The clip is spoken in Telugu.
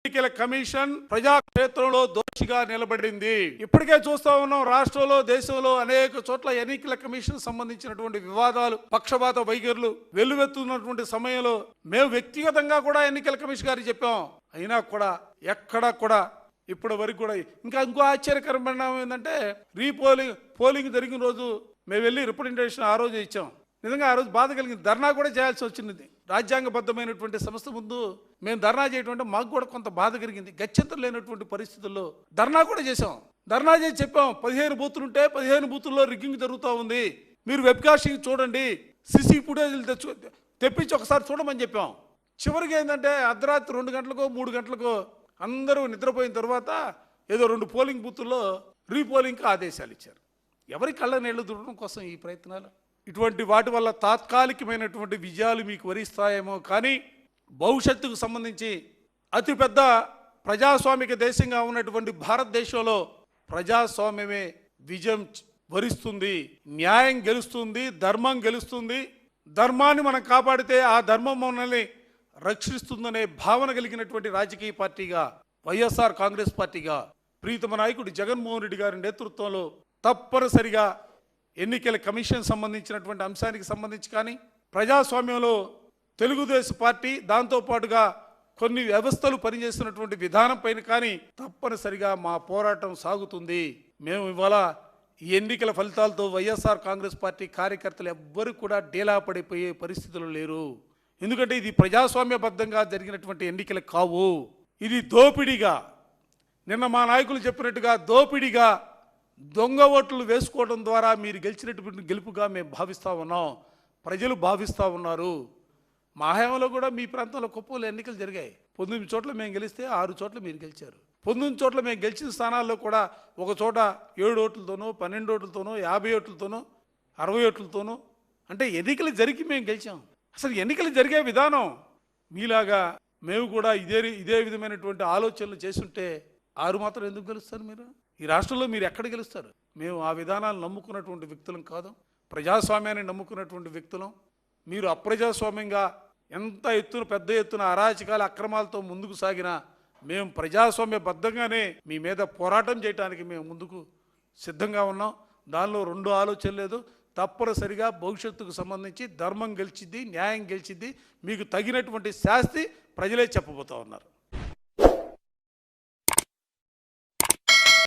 ఎన్నికల కమిషన్ ప్రజాక్షేత్రంలో దోషిగా నిలబడింది. ఇప్పటికే చూస్తా ఉన్నాం, రాష్ట్రంలో దేశంలో అనేక చోట్ల ఎన్నికల కమిషన్ సంబంధించినటువంటి వివాదాలు, పక్షపాత వైఖరులు వెల్లువెత్తున్నటువంటి సమయంలో మేము వ్యక్తిగతంగా కూడా ఎన్నికల కమిషన్ గారికి చెప్పాం. అయినా కూడా ఎక్కడా కూడా ఇప్పటి వరకు కూడా ఇంకో ఆశ్చర్యకరమైన ఏంటంటే పోలింగ్ జరిగిన రోజు మేము వెళ్ళి రిప్రజెంటేషన్ ఆ రోజు ఇచ్చాం. నిజంగా ఆ రోజు బాధ కలిగింది. ధర్నా కూడా చేయాల్సి వచ్చింది. రాజ్యాంగబద్ధమైనటువంటి సంస్థ ముందు మేము ధర్నా చేయడం అంటే మాకు కూడా కొంత బాధ కలిగింది. గత్యంతరం లేనటువంటి పరిస్థితుల్లో ధర్నా కూడా చేసాం. ధర్నా చేసి చెప్పాం, 15 బూతులు ఉంటే 15 బూతుల్లో రిగ్గింగ్ జరుగుతూ ఉంది, మీరు వెబ్కాస్టింగ్ చూడండి, సిసి ఫుటేజీలు తెప్పించి ఒకసారి చూడమని చెప్పాం. చివరికి ఏంటంటే అర్ధరాత్రి 2 గంటలకో 3 గంటలకో అందరూ నిద్రపోయిన తర్వాత ఏదో 2 పోలింగ్ బూతుల్లో రీపోలింగ్కి ఆదేశాలు ఇచ్చారు. ఎవరి కళ్ళ నీళ్లు దుడడం కోసం ఈ ప్రయత్నాలు? ఇటువంటి వాటి వల్ల తాత్కాలికమైనటువంటి విజయాలు మీకు వరిస్తాయేమో, కానీ భవిష్యత్తుకు సంబంధించి అతిపెద్ద ప్రజాస్వామిక దేశంగా ఉన్నటువంటి భారతదేశంలో ప్రజాస్వామ్యమే విజయం వరిస్తుంది, న్యాయం గెలుస్తుంది, ధర్మం గెలుస్తుంది. ధర్మాన్ని మనం కాపాడితే ఆ ధర్మం మనల్ని రక్షిస్తుందనే భావన కలిగినటువంటి రాజకీయ పార్టీగా వైఎస్ఆర్ కాంగ్రెస్ పార్టీగా ప్రీతమ నాయకుడు జగన్మోహన్ రెడ్డి గారి నేతృత్వంలో తప్పనిసరిగా ఎన్నికల కమిషన్ సంబంధించినటువంటి అంశానికి సంబంధించి కానీ, ప్రజాస్వామ్యంలో తెలుగుదేశం పార్టీ దాంతోపాటుగా కొన్ని వ్యవస్థలు పనిచేస్తున్నటువంటి విధానం పైన కానీ తప్పనిసరిగా మా పోరాటం సాగుతుంది. మేము ఇవాళ ఈ ఎన్నికల ఫలితాలతో వైఎస్ఆర్ కాంగ్రెస్ పార్టీ కార్యకర్తలు ఎవ్వరు కూడా డేలా పడిపోయే పరిస్థితులు లేరు. ఎందుకంటే ఇది ప్రజాస్వామ్యబద్ధంగా జరిగినటువంటి ఎన్నికలు కావు, ఇది దోపిడీగా, నిన్న మా నాయకులు చెప్పినట్టుగా దోపిడీగా దొంగ ఓట్లు వేసుకోవడం ద్వారా మీరు గెలిచినటువంటి గెలుపుగా మేము భావిస్తూ ఉన్నాం, ప్రజలు భావిస్తూ ఉన్నారు. మా హయాంలో కూడా మీ ప్రాంతంలో కుప్పలు ఎన్నికలు జరిగాయి. 19 చోట్ల మేము గెలిస్తే 6 చోట్ల మీరు గెలిచారు. 19 చోట్ల మేము గెలిచిన స్థానాల్లో కూడా ఒక చోట 7 ఓట్లతోనో 12 ఓట్లతోనో 50 ఓట్లతోనో 60 ఓట్లతోనో అంటే ఎన్నికలు జరిగి మేము గెలిచాం. అసలు ఎన్నికలు జరిగే విధానం మీలాగా మేము కూడా ఇదే విధమైనటువంటి ఆలోచనలు చేస్తుంటే 6 మాత్రం ఎందుకు గెలుస్తారు మీరు? ఈ రాష్ట్రంలో మీరు ఎక్కడ గెలుస్తారు? మేము ఆ విధానాలు నమ్ముకున్నటువంటి వ్యక్తులం కాదు, ప్రజాస్వామ్యాన్ని నమ్ముకున్నటువంటి వ్యక్తులం. మీరు అప్రజాస్వామ్యంగా ఎంత పెద్ద ఎత్తున అరాచకాల అక్రమాలతో ముందుకు సాగినా మేము ప్రజాస్వామ్యబద్ధంగానే మీ మీద పోరాటం చేయడానికి మేము ముందుకు సిద్ధంగా ఉన్నాం. దానిలో 2 ఆలోచన లేదు. తప్పనిసరిగా భవిష్యత్తుకు సంబంధించి ధర్మం గెలిచిద్ది, న్యాయం గెలిచిద్ది, మీకు తగినటువంటి శాస్తి ప్రజలే చెప్పబోతా ఉన్నారు.